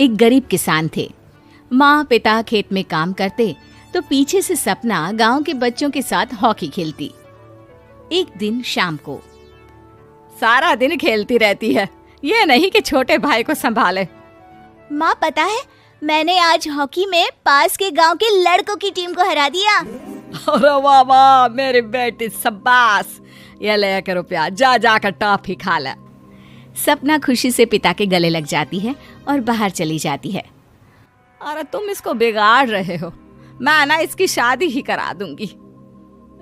एक गरीब किसान थे। माँ पिता खेत में काम करते तो पीछे से सपना गांव के बच्चों के साथ हॉकी खेलती। एक दिन शाम को, सारा दिन खेलती रहती है, ये नहीं कि छोटे भाई को संभाले। माँ पता है, मैंने आज हॉकी में पास के गांव के लड़कों की टीम को हरा दिया। अरे वाह वाह मेरी बेटी, शाबाश, ये ले कर रुपया, जा जाकर टॉफी खा ले। सपना खुशी से पिता के गले लग जाती है और बाहर चली जाती है। अरे तुम इसको बिगाड़ रहे हो, मैं ना इसकी शादी ही करा दूंगी।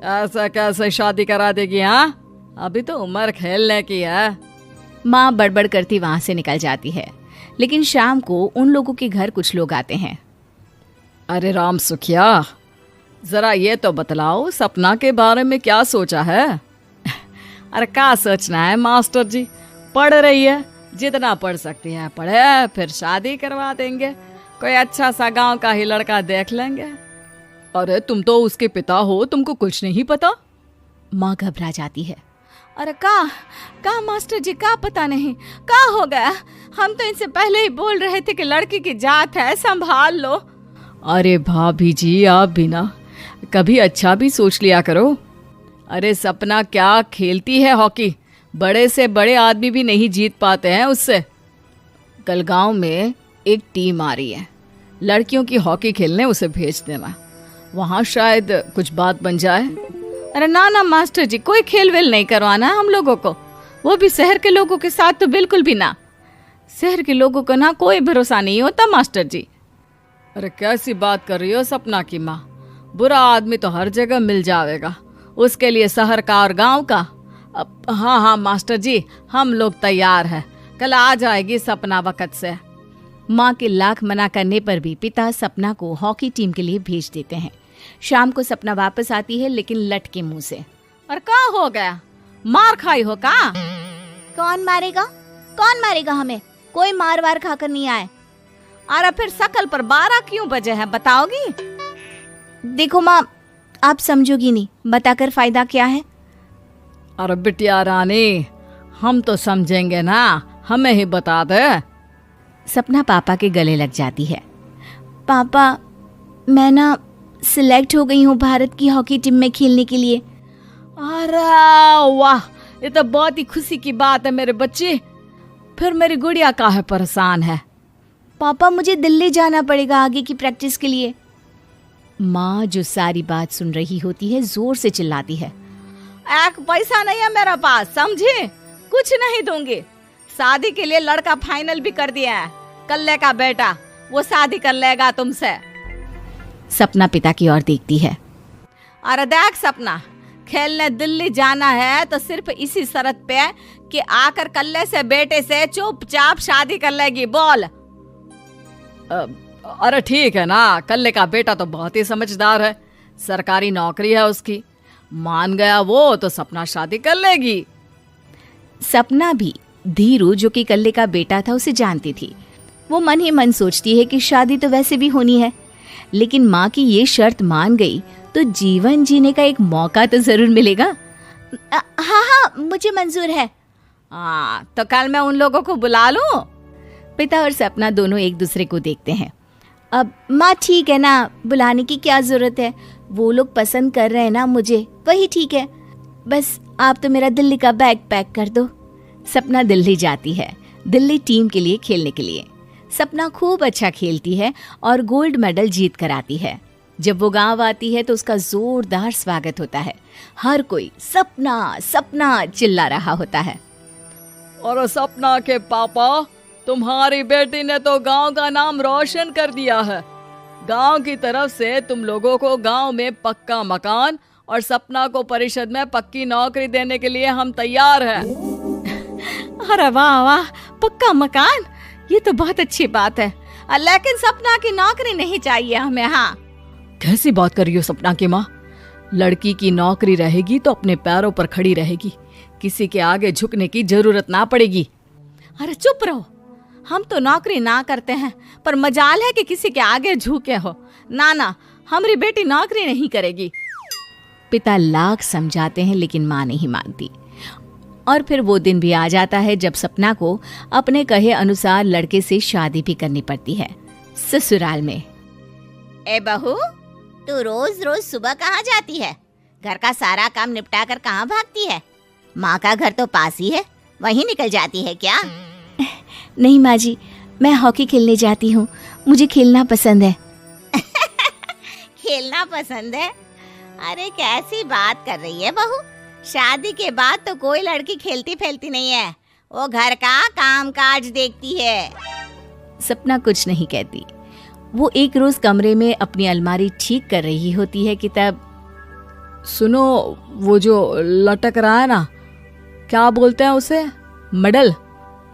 ऐसा कैसे शादी करा देगी? हाँ, अभी तो उम्र खेलने की है। माँ बड़बड़ करती वहां से निकल जाती है। लेकिन शाम को उन लोगों के घर कुछ लोग आते हैं। अरे राम सुखिया, जरा ये तो बतलाओ, सपना के बारे में क्या सोचा है? अरे क्या सोचना है मास्टर जी, पढ़ रही है, जितना पढ़ सकती है पढ़े, फिर शादी करवा देंगे, कोई अच्छा सा गांव का ही लड़का देख लेंगे। अरे तुम तो उसके पिता हो, तुमको कुछ नहीं पता? माँ घबरा जाती है। अरे का मास्टर जी, का पता नहीं, का हो गया? हम तो इनसे पहले ही बोल रहे थे कि लड़की की जात है, संभाल लो। अरे भाभी जी, आप भी ना कभी अच्छा भी सोच लिया करो। अरे सपना क्या खेलती है हॉकी, बड़े से बड़े आदमी भी नहीं जीत पाते हैं उससे। कल गांव में एक टीम आ रही है, लड़कियों की हॉकी खेलने उसे भेज देना, वहां शायद कुछ बात बन जाए। अरे ना ना मास्टर जी, कोई खेल वेल नहीं करवाना है हम लोगों को, वो भी शहर के लोगों के साथ तो बिल्कुल भी ना। शहर के लोगों को ना कोई भरोसा नहीं होता मास्टर जी। अरे कैसी बात कर रही हो सपना की माँ, बुरा आदमी तो हर जगह मिल जाएगा, उसके लिए शहर का और गांव का। हाँ हाँ मास्टर जी, हम लोग तैयार हैं, कल आ जाएगी सपना वक्त से। माँ के लाख मना करने पर भी पिता सपना को हॉकी टीम के लिए भेज देते हैं। शाम को सपना वापस आती है, लेकिन लट के मुंह से। और क्या हो गया, मार खाई हो का? कौन मारेगा हमें? कोई मार वार खाकर नहीं आए। अरे फिर शकल पर 12 क्यों बजे हैं, बताओगी? देखो माँ, आप समझोगी नहीं, बताकर फायदा क्या है? अरे बिटिया रानी, हम तो समझेंगे ना, हमें ही बता दे। सपना पापा के गले लग जाती है। पापा, मैं ना सिलेक्ट हो गई हूँ भारत की हॉकी टीम में खेलने के लिए। अरे वाह, ये तो बहुत ही खुशी की बात है मेरे बच्चे। फिर मेरी गुड़िया काहे परेशान है? पापा, मुझे दिल्ली जाना पड़ेगा आगे की प्रैक्टिस के लिए। माँ जो सारी बात सुन रही होती है, जोर से चिल्लाती है। एक पैसा नहीं है मेरे पास, समझी? कुछ नहीं दूंगी। शादी के लिए लड़का फाइनल भी कर दिया है, कल्ले का बेटा, वो शादी कर लेगा तुमसे। सपना पिता की ओर देखती है। अरे देख सपना, खेलने दिल्ली जाना है तो सिर्फ इसी शर्त पे कि आकर कल्ले से बेटे से चुपचाप शादी कर लेगी, बोल। अरे ठीक है ना, कल्ले का बेटा तो बहुत ही समझदार है, सरकारी नौकरी है उसकी, मान गया वो तो सपना शादी कर लेगी। सपना भी धीरू, जो कि कल्ले का बेटा था, उसे जानती थी। वो मन ही मन सोचती है कि शादी तो वैसे भी होनी है, लेकिन माँ की ये शर्त मान गई तो जीवन जीने का एक मौका तो जरूर मिलेगा। हाँ, मुझे मंजूर है। तो कल मैं उन लोगों को बुला लूं? पिता और सपना दोनों एक दूसरे को देखते हैं। अब माँ ठीक है ना, बुलाने की क्या जरूरत है, वो लोग पसंद कर रहे हैं ना मुझे, वही ठीक है। बस आप तो मेरा दिल्ली का बैग पैक कर दो। सपना दिल्ली जाती है, दिल्ली टीम के लिए खेलने के लिए। सपना खूब अच्छा खेलती है और गोल्ड मेडल जीत कर आती है। जब वो गांव आती है तो उसका जोरदार स्वागत होता है। हर कोई सपना सपना चिल्ला रहा होता है। और सपना के पापा, तुम्हारी बेटी ने तो गांव का नाम रोशन कर दिया है। गांव की तरफ से तुम लोगों को गांव में पक्का मकान और सपना को परिषद में पक्की नौकरी देने के लिए हम तैयार हैं। अरे वाह वाह, पक्का मकान, ये तो बहुत अच्छी बात है, लेकिन सपना की नौकरी नहीं चाहिए हमें। हाँ, कैसी बात कर रही हो सपना की माँ? लड़की की नौकरी रहेगी तो अपने पैरों पर खड़ी रहेगी, किसी के आगे झुकने की जरूरत ना पड़ेगी। अरे चुप रहो, हम तो नौकरी ना करते हैं, पर मजाल है कि किसी के आगे झुके हो। ना ना, हमारी बेटी नौकरी नहीं करेगी। पिता लाख समझाते हैं लेकिन माँ नहीं मानती। और फिर वो दिन भी आ जाता है जब सपना को अपने कहे अनुसार लड़के से शादी भी करनी पड़ती है। ससुराल में। ए बहू, तू रोज रोज सुबह कहाँ जाती है? घर का सारा काम निपटा कर कहाँ भागती है? माँ का घर तो पास ही है, वहीं निकल जाती है क्या? नहीं माँ जी, मैं हॉकी खेलने जाती हूँ, मुझे खेलना पसंद है। खेलना पसंद है? अरे कैसी बात कर रही है बहू, शादी के बाद तो कोई लड़की खेलती फैलती नहीं है, वो घर का काम काज देखती है। सपना कुछ नहीं कहती। वो एक रोज कमरे में अपनी अलमारी ठीक कर रही होती है कि तब सुनो, वो जो लटक रहा है ना, क्या बोलते हैं उसे? मेडल।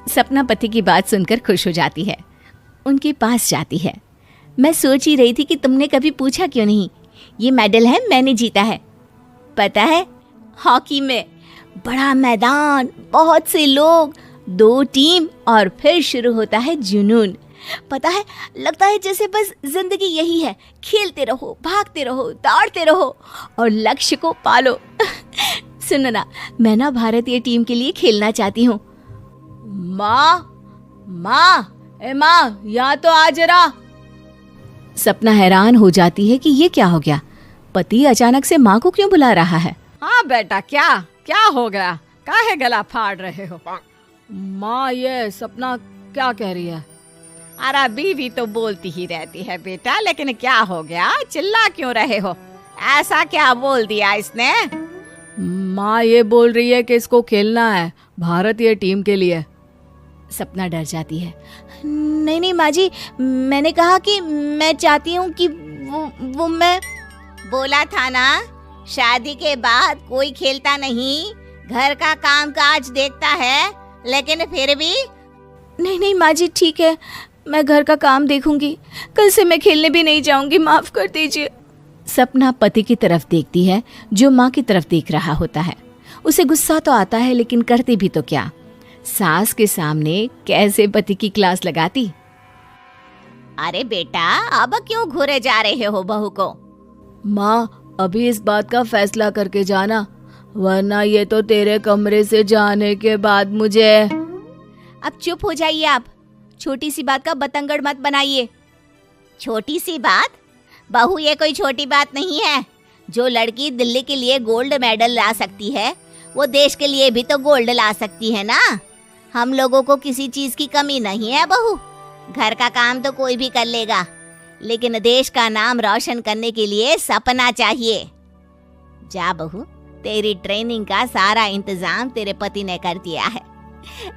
सपना पति की बात सुनकर खुश हो जाती है, उनके पास जाती है। मैं सोच ही रही थी कि तुमने कभी पूछा क्यों नहीं। ये मेडल है, मैंने जीता है। पता है, हॉकी में बड़ा मैदान, बहुत से लोग, 2 टीम और फिर शुरू होता है जुनून। पता है, लगता है जैसे बस जिंदगी यही है, खेलते रहो, भागते रहो, दौड़ते रहो और लक्ष्य को पालो। सुनो ना, मैं ना भारतीय टीम के लिए खेलना चाहती हूँ। माँ, यहाँ तो आ जरा। सपना हैरान हो जाती है कि ये क्या हो गया, पति अचानक से माँ को क्यों बुला रहा है। हाँ बेटा, क्या हो गया? काहे गला फाड़ रहे हो? माँ, ये सपना क्या कह रही है? अरे बीवी तो बोलती ही रहती है बेटा, लेकिन क्या हो गया, चिल्ला क्यों रहे हो? ऐसा क्या बोल दिया इसने? माँ ये बोल रही है कि इसको खेलना है भारतीय टीम के लिए। सपना डर जाती है। नहीं माँ जी, मैंने कहा कि मैं चाहती हूँ कि वो मैं बोला था ना, शादी के बाद कोई खेलता नहीं, घर का काम काज देखता है, लेकिन फिर भी। नहीं माँ जी, ठीक है, मैं घर का काम देखूंगी, कल से मैं खेलने भी नहीं जाऊंगी, माफ कर दीजिए। सपना पति की तरफ देखती है जो माँ की तरफ देख रहा होता है। उसे गुस्सा तो आता है, लेकिन करती भी तो क्या, सास के सामने कैसे पति की क्लास लगाती। अरे बेटा, अब क्यों घूरे जा रहे हो बहू को? माँ, अभी इस बात का फैसला करके जाना, वरना ये तो तेरे कमरे से जाने के बाद मुझे। अब चुप हो जाइए आप, छोटी सी बात का बतंगड़ मत बनाइए। छोटी सी बात? बहू, ये कोई छोटी बात नहीं है। जो लड़की दिल्ली के लिए गोल्ड मेडल ला सकती है, वो देश के लिए भी तो गोल्ड ला सकती है ना। हम लोगों को किसी चीज की कमी नहीं है बहू, घर का काम तो कोई भी कर लेगा, लेकिन देश का नाम रोशन करने के लिए सपना चाहिए। जा बहू, तेरी ट्रेनिंग का सारा इंतजाम तेरे पति ने कर दिया है,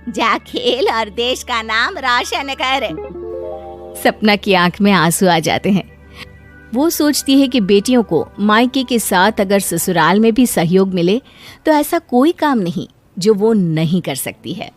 जा खेल और देश का नाम रोशन कर। सपना की आंख में आंसू आ जाते हैं। वो सोचती है कि बेटियों को मायके के साथ अगर ससुराल में भी सहयोग मिले तो ऐसा कोई काम नहीं जो वो नहीं कर सकती है।